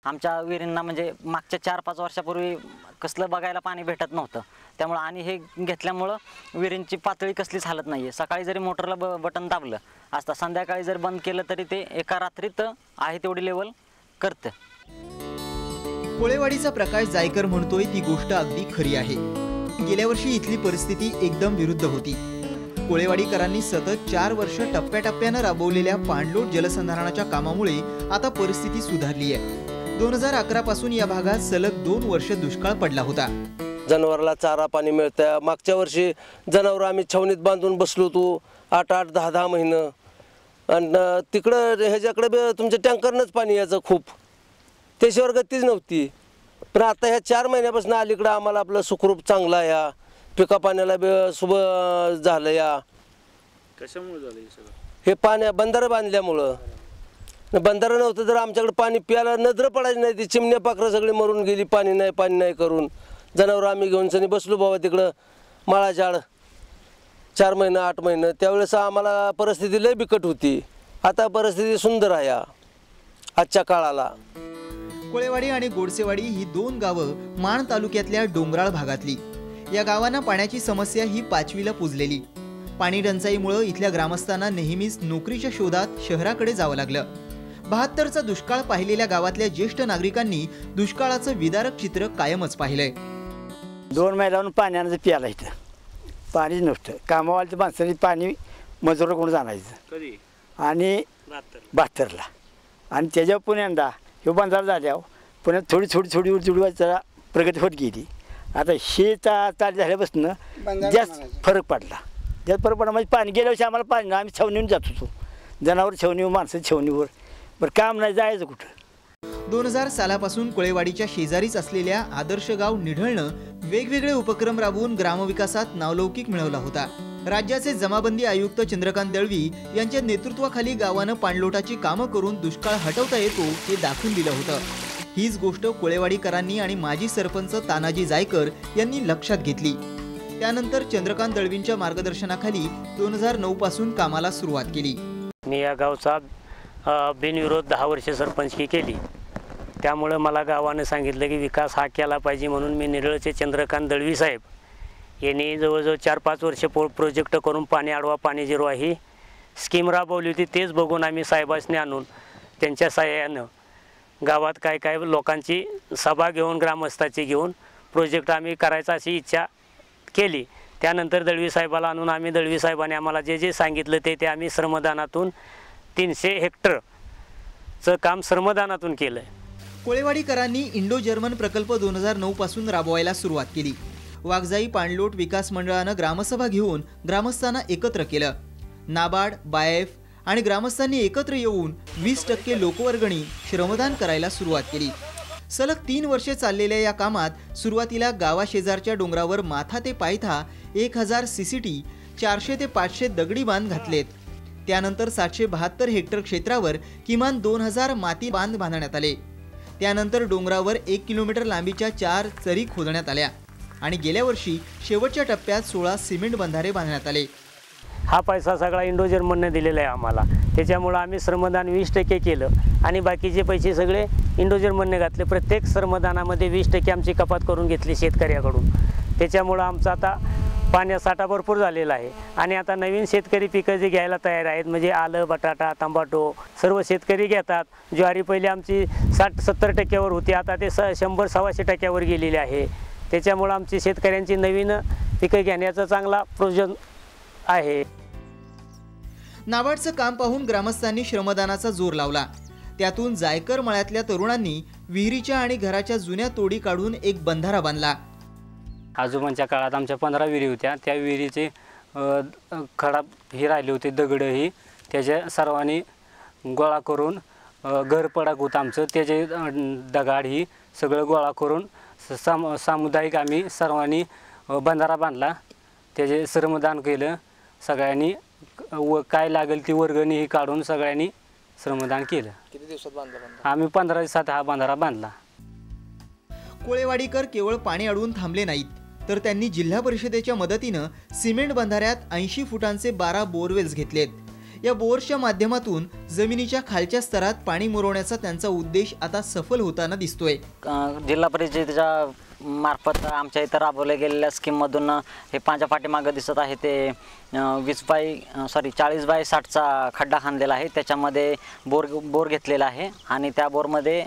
आमच्या विहिरींना म्हणजे मागच्या 4-5 वर्षापूर्वी कसलं बघायला पाणी भेटत नव्हतं, त्यामुळं आणि हे घेतल्यामुळं विहिरींची पातळी कसलीच हालत नाही आहे। सकाळी जरी मोटरला बटन दाबलं असता, संध्याकाळी जर बंद केलं तरी ते एका रात्रीत आहे तेवढी लेवल करतं। कोळेवाडीचा प्रकाश जायकर म्हणतोय ती गोष्ट अगदी खरी आहे। गेल्या वर्षी इथली परिस्थिती एकदम विरुद्ध होती। कोळेवाडीकरांनी सतत 4 वर्ष टप्प्याटप्प्यानं राबवलेल्या पाणलोट जलसंधारणाच्या कामामुळे आता परिस्थिती सुधारली आहे। 2011 पासून या भागात सलग 2 वर्ष दुष्काळ पडला होता। जनावराला चारा पाणी मिळतं। मागच्या वर्षी जनावर आम्ही छावणीत बांधून बसलो होतो 8-8, 10-10 महिने, आणि तिकडं ह्याच्याकडे तुमच्या टँकरनंच पाणी यायचं खूप, त्याच्यावर गतीच नव्हती। पण आता ह्या 4 महिन्यापासून अलीकडं आम्हाला आपलं सुखरूप चांगला या पिका पाण्याला शुभ झालं। या कशामुळे झालं हे सगळं? हे पाण्या बंधारं बांधल्यामुळं। बंधारं नव्हतं तर आमच्याकडे पाणी प्यायला नजर पडायची नाही। ती चिमण्या पाखरं सगळी मरून गेली, पाणी नाही करून। जनावर आम्ही घेऊन सनी बसलो बाबा तिकडं माळाच्या आड 4 महिने 8 महिने। त्यावेळेस आम्हाला परिस्थिती लय बिकट होती, आता परिस्थिती सुंदर आहे आजच्या काळाला। कोळेवाडी आणि गोडसेवाडी ही 2 गावं माण तालुक्यातल्या डोंगराळ भागातली। या गावांना पाण्याची समस्या ही 5वीला पुजलेली। पाणी टंचाईमुळे इथल्या ग्रामस्थांना नेहमीच नोकरीच्या शोधात शहराकडे जावं लागलं। 72चा दुष्काळ पाहिलेल्या गावातल्या ज्येष्ठ नागरिकांनी दुष्काळाचं विदारक चित्र कायमच पाहिलंय। 2 महिन्याहून पाण्यानं प्यायला इथं पाणीच नव्हतं। कामावाल्या माणसांनी पाणी मजूर कोण जाणायचं कधी? आणि 72ला, आणि त्याच्या पुण्यांदा हे बंधार झाल्यावर पुण्यात थोडी जरा प्रगती होत गेली। आता हे चालू झाल्यापासून जास्त फरक पडला। म्हणजे पाणी गेल्या वर्षी आम्हाला पाणी आम्ही छावणीवर जात होतो, जनावर छावणीवर, माणसं छावणीवर, बरं काम नाही जायचं कुठं। 2000 सालापासून कोळेवाडीच्या शेजारीच असलेल्या आदर्श गाव निढळनं वेगवेगळे उपक्रम राबवून ग्रामविकासात नावलौकिक मिळवला होता। राज्याचे जमाबंदी आयुक्त चंद्रकांत दळवी यांच्या नेतृत्वाखाली गावानं पाणलोटाची कामं करून दुष्काळ हटवता येतो हे दाखवून दिलं होतं। हीच गोष्ट कोळेवाडीकरांनी आणि माजी सरपंच तानाजी जायकर यांनी लक्षात घेतली। त्यानंतर चंद्रकांत दळवींच्या मार्गदर्शनाखाली 2009 पासून कामाला सुरुवात केली। मी या गावचा बिनविरोध 10 वर्ष सरपंचकी केली। त्यामुळे मला गावाने सांगितलं की विकास हा केला पाहिजे, म्हणून मी निरळचे चंद्रकांत दळवी साहेब यांनी जवळजवळ 4-5 वर्ष प्रोजेक्ट करून पाणी आडवा पाणी जिरवा ही स्कीम राबवली होती। तेच बघून आम्ही साहेबांनी आणून त्यांच्या सहाय्यानं गावात काय काय लोकांची सभा घेऊन ग्रामस्थाची घेऊन प्रोजेक्ट आम्ही करायचा अशी इच्छा केली। त्यानंतर दळवी साहेबाला आणून आम्ही दळवी साहेबांनी आम्हाला जे जे सांगितलं ते आम्ही श्रमदानातून 300 हेक्टरचं काम श्रमदानातून केलं। कोळेवाडीकरांनी इंडो जर्मन प्रकल्प 2009 पासून राबवायला सुरुवात केली। वाघजाई पाणलोट विकास मंडळानं ग्रामसभा घेऊन ग्रामस्थांना एकत्र केलं। नाबार्ड, बायएफ आणि ग्रामस्थांनी एकत्र येऊन 20% लोकवर्गणी श्रमदान करायला सुरुवात केली। सलग 3 वर्षे चाललेल्या या कामात सुरुवातीला गावाशेजारच्या डोंगरावर माथा ते पायथा 1000 सीसीटी, 400 ते 500 दगडी बांध घातलेत। त्यानंतर 772 हेक्टर क्षेत्रावर किमान 2000 माती बांध बांधण्यात आले। त्यानंतर डोंगरावर 1 किलोमीटर लांबीच्या 4 चरी खोदण्यात आल्या आणि गेल्या वर्षी शेवटच्या टप्प्यात 16 सिमेंट बंधारे बांधण्यात आले। हा पैसा सगळा इंडो जर्मनने दिलेला आहे आम्हाला। त्याच्यामुळे आम्ही श्रमदान 20% केलं आणि बाकीचे पैसे सगळे इंडो जर्मनने घातले। प्रत्येक श्रमदानामध्ये 20% आमची कपात करून घेतली शेतकऱ्याकडून। त्याच्यामुळे आमचा आता पाण्यासाठा भरपूर झालेला आहे आणि आता नवीन शेतकरी पिकं जे घ्यायला तयार आहेत, म्हणजे आलं, बटाटा, टमाटो सर्व शेतकरी घेतात। ज्वारी पहिली आमची 60-70% होती, आता ते 100-125% गेलेली आहे। त्याच्यामुळे आमची शेतकऱ्यांची नवीन पिकं घेण्याचा चांगला प्रोजन आहे। नाबार्डचं काम पाहून ग्रामस्थांनी श्रमदानाचा जोर लावला। त्यातून जायकर मळ्यातल्या तरुणांनी विहिरीच्या आणि घराच्या जुन्या तोडी काढून एक बंधारा बांधला। आजोबांच्या काळात आमच्या 15 विहिरी होत्या। त्या विहिरीचे खडा ही राहिले होते, दगड ही त्याचे सर्वांनी गोळा करून घर पडाक होतं आमचं, त्याचे दगड ही सगळं गोळा करून सामुदायिक आम्ही सर्वांनी बंधारा बांधला। त्याचे श्रमदान केलं सगळ्यांनी, काय लागेल ती वर्गणी ही काढून सगळ्यांनी श्रमदान केलं। किती दिवसात बांधला? आम्ही 15 दिवसात हा बंधारा बांधला। कोळेवाडीकर केवळ पाणी अडवून थांबले नाहीत, तर त्यांनी जिल्हा परिषदेच्या मदतीनं सिमेंट बंधाऱ्यात 80 फुटांचे 12 बोरवेल्स घेतलेत। या बोरच्या माध्यमातून जमिनीच्या खालच्या स्तरात पाणी मुरवण्याचा त्यांचा उद्देश आता सफल होताना दिसतोय। जिल्हा परिषदेच्या मार्फत आमच्या इथं राबवल्या गेलेल्या स्कीममधून हे माझ्या पाठीमागं दिसत आहे ते 40 बाय 60चा खड्डा खणलेला आहे। त्याच्यामध्ये बोर घेतलेला आहे आणि त्या बोरमध्ये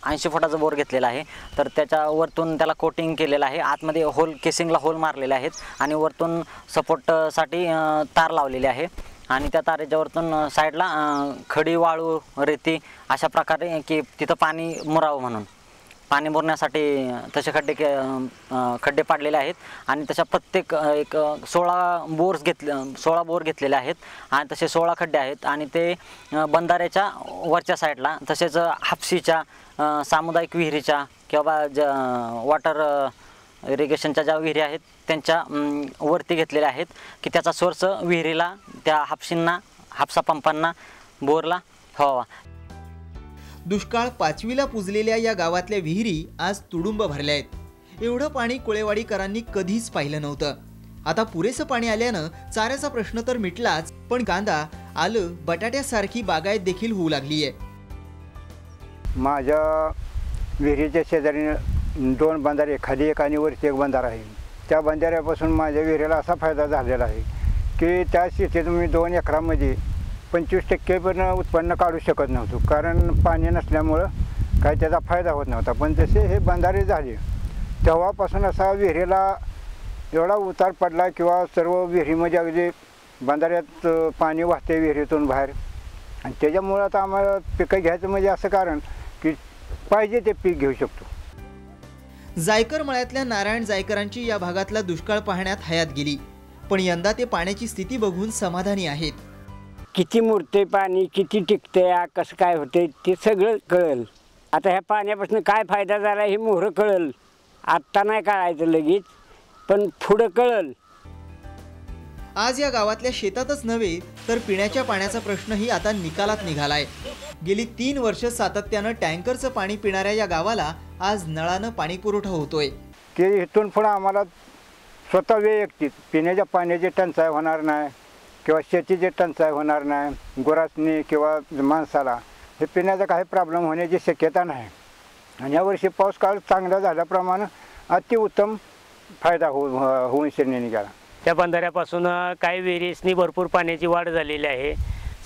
80 फुटाचा बोर घेतलेला आहे। तर त्याच्या वरतून त्याला कोटिंग केलेलं आहे, आतमध्ये केसिंगला होल मारलेले आहेत आणि वरतून सपोर्टसाठी तार लावलेली आहे आणि त्या तारेच्या वरतून साईडला खडी वाळू रेती अशा प्रकारे की तिथं पाणी मुरावं म्हणून पाणी मुरण्यासाठी तसे खड्डे पाडलेले आहेत आणि तशा प्रत्येक 16 बोर घेतलेले आहेत आणि तसे 16 खड्डे आहेत आणि ते बंधाऱ्याच्या वरच्या साईडला तसेच हापसीच्या सामुदायिक विहिरीच्या किंवा वॉटर इरिगेशनच्या ज्या विहिरी आहेत त्यांच्या वरती घेतलेल्या आहेत की त्याचा सोर्स विहिरीला त्या हापसा पंपांना बोरला व्हावा। दुष्काळ 5वीला पुजलेल्या या गावातल्या विहिरी आज तुडुंब भरल्या आहेत। एवढं पाणी कोळेवाडीकरांनी कधीच पाहिलं नव्हतं। आता पुरेसं पाणी आल्यानं चाऱ्याचा प्रश्न तर मिटलाच, पण कांदा, आलं, बटाट्यासारखी बागायत देखील होऊ लागली आहे। माझ्या विहिरीच्या शेजारी 2 बंधारे, खाली एक आणि वरती एक बंधारा आहे। त्या बंधाऱ्यापासून माझ्या विहिरीला असा फायदा झालेला आहे की त्या शेतीत मी 2 एकरामध्ये 25% पण उत्पन्न काढू शकत नव्हतो, कारण पाणी नसल्यामुळं काही त्याचा फायदा होत नव्हता। पण जसे हे बंधारे झाले तेव्हापासून असा विहिरीला एवढा उतार पडला किंवा सर्व विहिरीमध्ये अगदी बंधाऱ्यात पाणी वाहते विहिरीतून बाहेर आणि त्याच्यामुळं आता आम्हाला पिकं घ्यायचं म्हणजे असं कारण की पाहिजे ते पीक घेऊ शकतो। जायकर मळ्यातल्या नारायण जायकरांची या भागातला दुष्काळ पाहण्यात हयात गेली, पण यंदा ते पाण्याची स्थिती बघून समाधानी आहेत। किती मुरते पाणी, किती टिकते, कसं काय होते ते सगळं कळेल। आता ह्या पाण्यापासून काय फायदा झाला हे मोहरं कळेल, आत्ता नाही कळायचं लगेच, पण पुढं कळेल। आज या गावातल्या शेतातच नव्हे तर पिण्याच्या पाण्याचा प्रश्नही आता निकालात निघालाय। गेली 3 वर्ष सातत्यानं टँकरचं पाणी पिणाऱ्या या गावाला आज नळानं पाणी पुरवठा होतोय की इथून पुढे आम्हाला स्वतः वैयक्तिक पिण्याच्या पाण्याची टंचाई होणार नाही किंवा शेतीची टंचाई होणार नाही, गुरासनी किंवा माणसाला हे पिण्याचा काही प्रॉब्लेम होण्याची शक्यता नाही। आणि यावर्षी पाऊस काळ चांगला झाल्याप्रमाणे अतिउत्तम फायदा होऊन शेतीने निघाला। त्या बंधाऱ्यापासून काही विहिरीसनी भरपूर पाण्याची वाढ झालेली आहे।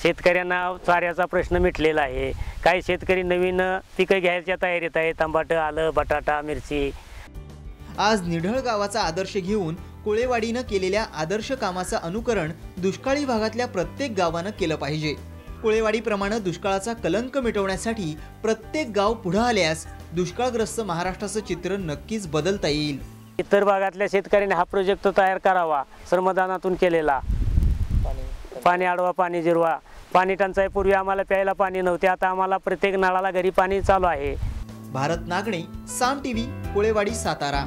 शेतकऱ्यांना चाऱ्याचा प्रश्न मिटलेला आहे। काही शेतकरी नवीन पिकं घ्यायच्या तयारीत आहेत, टमाटर, आलं, बटाटा, मिरची। आज निढळ गावाचा आदर्श घेऊन कोळेवाडीनं केलेल्या आदर्श कामाचं अनुकरण दुष्काळी भागातल्या प्रत्येक गावानं केलं पाहिजे। कोळेवाडीप्रमाणे दुष्काळाचा कलंक मिटवण्यासाठी प्रत्येक गाव पुढे आल्यास दुष्काळग्रस्त महाराष्ट्राचं चित्र नक्कीच बदलता येईल। इतर भागातल्या शेतकऱ्यांनी हा प्रोजेक्ट तयार करावा, श्रमदानातून केलेला। पाणी अडवा, पाणी जिरवा। पाणी टंचाईपूर्वी आम्हाला प्यायला पाणी नव्हते, आता आम्हाला प्रत्येक नळाला घरी पाणी चालू आहे। भारत नागणे, साम टीव्ही, कोळेवाडी, सातारा।